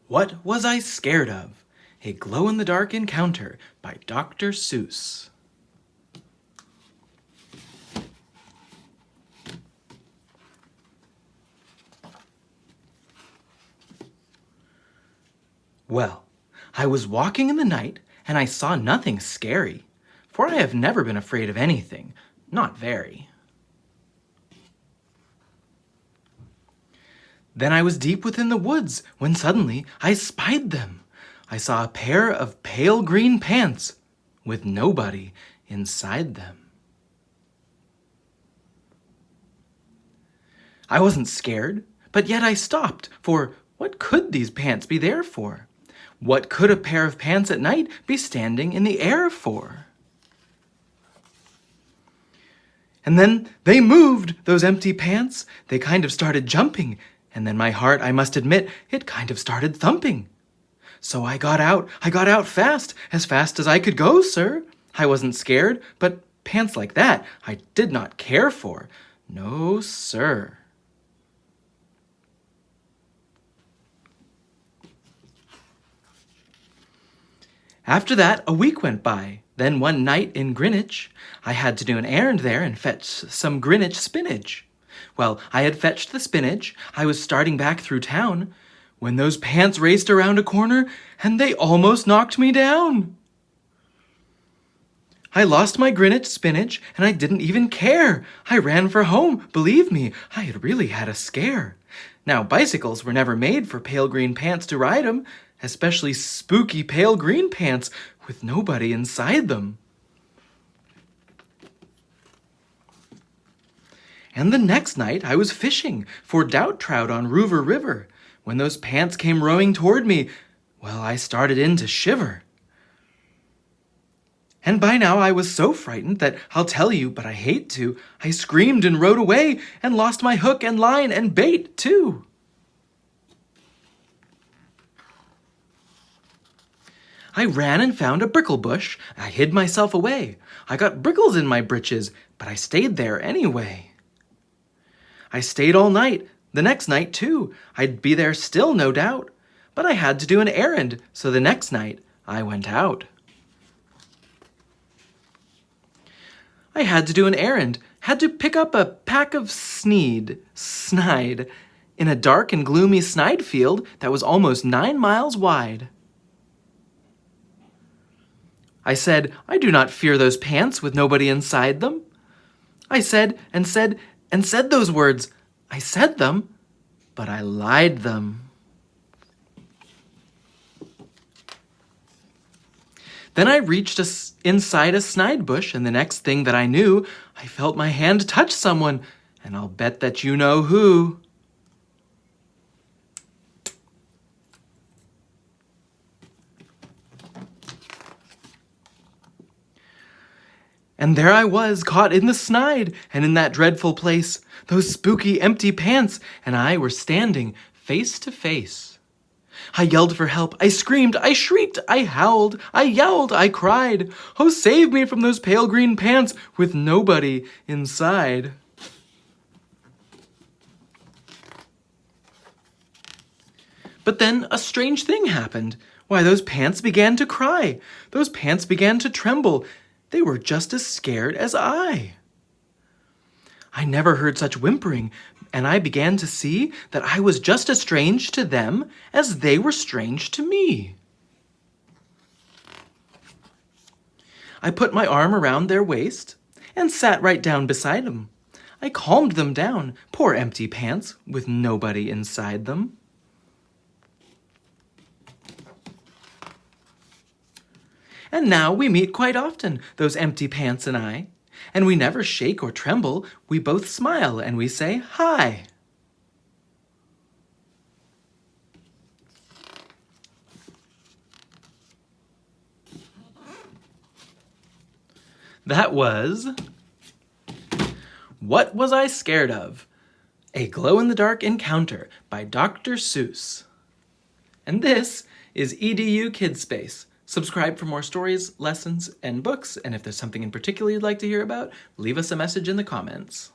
What Was I Scared Of? A Glow-in-the-Dark Encounter by Dr. Seuss. Well, I was walking in the night, and I saw nothing scary, for I have never been afraid of anything, not very. Then I was deep within the woods, when suddenly I spied them. I saw a pair of pale green pants, with nobody inside them. I wasn't scared, but yet I stopped, for what could these pants be there for? What could a pair of pants at night be standing in the air for? And then they moved, those empty pants. They kind of started jumping, and then my heart, I must admit, it kind of started thumping. So I got out fast as I could go, sir. I wasn't scared, but pants like that I did not care for. No, sir. After that, a week went by. Then one night in Greenwich, I had to do an errand there and fetch some Greenwich spinach. Well, I had fetched the spinach, I was starting back through town, when those pants raced around a corner, and they almost knocked me down. I lost my Greenwich spinach, and I didn't even care. I ran for home, believe me, I had really had a scare. Now, bicycles were never made for pale green pants to ride 'em, especially spooky pale green pants with nobody inside them. And the next night I was fishing for doubt trout on Ruver River. When those pants came rowing toward me, well, I started in to shiver. And by now I was so frightened that I'll tell you, but I hate to, I screamed and rode away and lost my hook and line and bait too. I ran and found a brickle bush. I hid myself away. I got brickles in my britches, but I stayed there anyway. I stayed all night, the next night too. I'd be there still, no doubt. But I had to do an errand, so the next night I went out. I had to do an errand, had to pick up a pack of snide, in a dark and gloomy snide field that was almost 9 miles wide. I said, I do not fear those pants with nobody inside them. I said those words. I said them, but I lied them. Then I reached inside a snide bush, and the next thing that I knew, I felt my hand touch someone, and I'll bet that you know who. And there I was, caught in the snide, and in that dreadful place, those spooky empty pants and I were standing face to face. I yelled for help, I screamed, I shrieked, I howled, I yelled, I cried. Oh, save me from those pale green pants with nobody inside. But then a strange thing happened. Why, those pants began to cry. Those pants began to tremble. They were just as scared as I. I never heard such whimpering, and I began to see that I was just as strange to them as they were strange to me. I put my arm around their waist and sat right down beside them. I calmed them down, poor empty pants with nobody inside them. And now we meet quite often, those empty pants and I. And we never shake or tremble, we both smile and we say, hi. That was What Was I Scared Of? A Glow-in-the-Dark Encounter by Dr. Seuss. And this is EDU Kidspace. Subscribe for more stories, lessons, and books, and if there's something in particular you'd like to hear about, leave us a message in the comments.